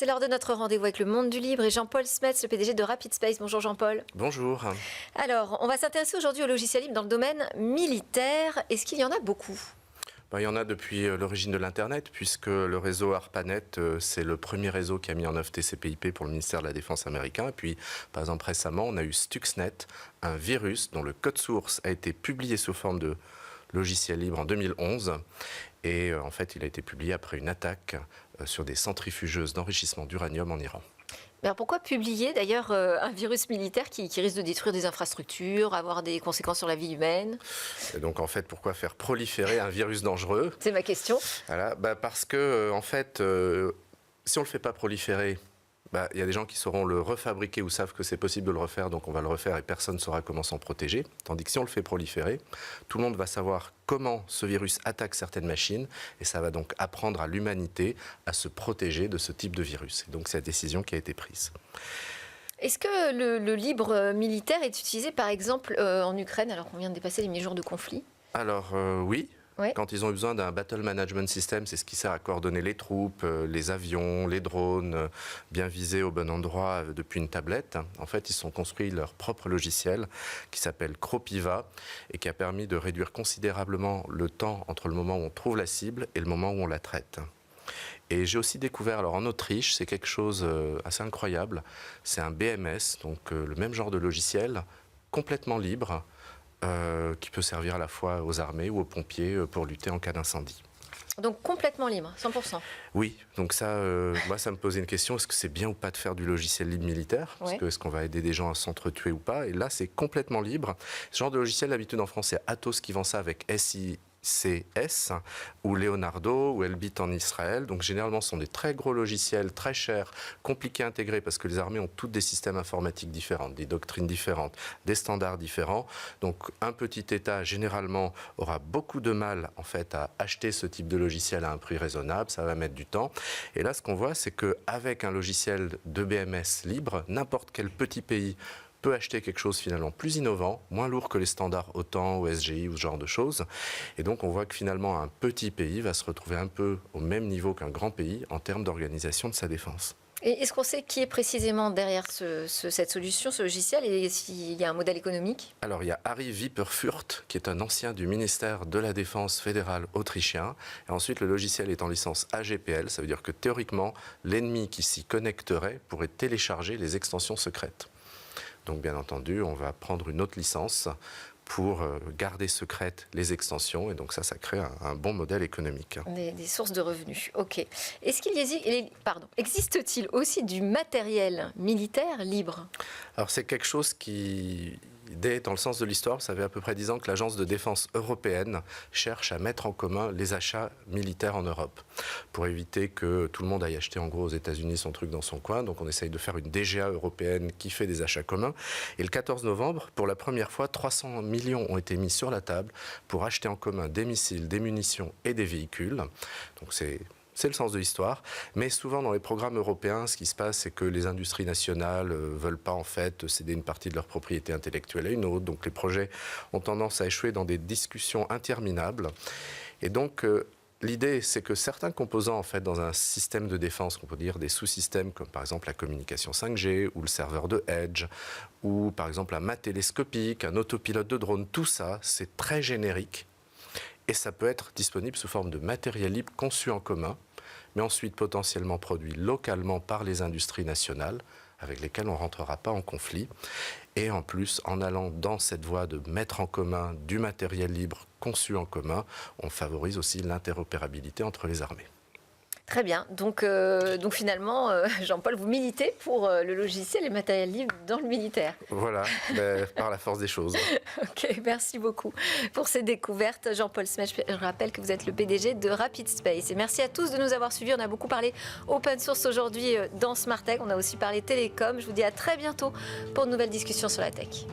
C'est l'heure de notre rendez-vous avec le monde du libre et Jean-Paul Smets, le PDG de RapidSpace. Bonjour Jean-Paul. Bonjour. Alors, on va s'intéresser aujourd'hui au logiciel libre dans le domaine militaire. Est-ce qu'il y en a beaucoup ? Il y en a depuis l'origine de l'Internet, puisque le réseau ARPANET, c'est le premier réseau qui a mis en œuvre TCP/IP pour le ministère de la Défense américain. Et puis, par exemple, récemment, on a eu Stuxnet, un virus dont le code source a été publié sous forme de logiciel libre en 2011. Et en fait, il a été publié après une attaque sur des centrifugeuses d'enrichissement d'uranium en Iran. Mais alors pourquoi publier d'ailleurs un virus militaire qui risque de détruire des infrastructures, avoir des conséquences sur la vie humaine ? Et donc en fait, pourquoi faire proliférer un virus dangereux ? C'est ma question. Voilà, parce que en fait, si on ne le fait pas proliférer, il y a des gens qui sauront le refabriquer ou savent que c'est possible de le refaire, donc on va le refaire et personne ne saura comment s'en protéger. Tandis que si on le fait proliférer, tout le monde va savoir comment ce virus attaque certaines machines et ça va donc apprendre à l'humanité à se protéger de ce type de virus. Et donc c'est la décision qui a été prise. Est-ce que le libre militaire est utilisé par exemple en Ukraine alors qu'on vient de dépasser les 1000 jours de conflit ? Alors oui. Ouais. Quand ils ont eu besoin d'un Battle Management System, c'est ce qui sert à coordonner les troupes, les avions, les drones, bien visés au bon endroit depuis une tablette. En fait, ils se sont construits leur propre logiciel qui s'appelle Cropiva et qui a permis de réduire considérablement le temps entre le moment où on trouve la cible et le moment où on la traite. Et j'ai aussi découvert, alors en Autriche, c'est quelque chose assez incroyable, c'est un BMS, donc le même genre de logiciel, complètement libre, qui peut servir à la fois aux armées ou aux pompiers pour lutter en cas d'incendie. Donc complètement libre, 100%. Oui, donc ça, moi ça me posait une question, est-ce que c'est bien ou pas de faire du logiciel libre militaire ? Parce que est-ce qu'on va aider des gens à s'entretuer ou pas ? Et là c'est complètement libre. Ce genre de logiciel, d'habitude en France, c'est Atos qui vend ça avec SICS, ou Leonardo, ou Elbit en Israël. Donc généralement, ce sont des très gros logiciels, très chers, compliqués à intégrer, parce que les armées ont toutes des systèmes informatiques différents, des doctrines différentes, des standards différents. Donc un petit État, généralement, aura beaucoup de mal, en fait, à acheter ce type de logiciel à un prix raisonnable. Ça va mettre du temps. Et là, ce qu'on voit, c'est qu'avec un logiciel de BMS libre, n'importe quel petit pays peut acheter quelque chose finalement plus innovant, moins lourd que les standards OTAN ou SGI ou ce genre de choses. Et donc on voit que finalement un petit pays va se retrouver un peu au même niveau qu'un grand pays en termes d'organisation de sa défense. Et est-ce qu'on sait qui est précisément derrière cette solution, ce logiciel, et s'il y a un modèle économique ? Alors il y a Harry Wipperfürth, qui est un ancien du ministère de la Défense fédéral autrichien. Et ensuite le logiciel est en licence AGPL, ça veut dire que théoriquement l'ennemi qui s'y connecterait pourrait télécharger les extensions secrètes. Donc bien entendu, on va prendre une autre licence pour garder secrètes les extensions. Et donc ça crée un bon modèle économique. Des sources de revenus, ok. Existe-t-il aussi du matériel militaire libre ? Alors c'est quelque chose qui, dans le sens de l'histoire, vous savez à peu près 10 ans que l'agence de défense européenne cherche à mettre en commun les achats militaires en Europe pour éviter que tout le monde aille acheter en gros aux États-Unis son truc dans son coin. Donc on essaye de faire une DGA européenne qui fait des achats communs. Et le 14 novembre, pour la première fois, 300 millions ont été mis sur la table pour acheter en commun des missiles, des munitions et des véhicules. Donc c'est le sens de l'histoire, mais souvent dans les programmes européens, ce qui se passe, c'est que les industries nationales veulent pas en fait céder une partie de leur propriété intellectuelle à une autre, donc les projets ont tendance à échouer dans des discussions interminables. Et donc l'idée, c'est que certains composants en fait dans un système de défense, qu'on peut dire des sous-systèmes comme par exemple la communication 5G ou le serveur de Edge, ou par exemple un mât télescopique, un autopilote de drone, tout ça, c'est très générique. Et ça peut être disponible sous forme de matériel libre conçu en commun, mais ensuite potentiellement produit localement par les industries nationales, avec lesquelles on ne rentrera pas en conflit. Et en plus, en allant dans cette voie de mettre en commun du matériel libre conçu en commun, on favorise aussi l'interopérabilité entre les armées. Très bien. Donc finalement, Jean-Paul, vous militez pour le logiciel et le matériel libre dans le militaire. Voilà, par la force des choses. Ok, merci beaucoup pour ces découvertes. Jean-Paul Smets, je rappelle que vous êtes le PDG de RapidSpace. Et merci à tous de nous avoir suivis. On a beaucoup parlé open source aujourd'hui dans Smart Tech. On a aussi parlé télécom. Je vous dis à très bientôt pour de nouvelles discussions sur la tech.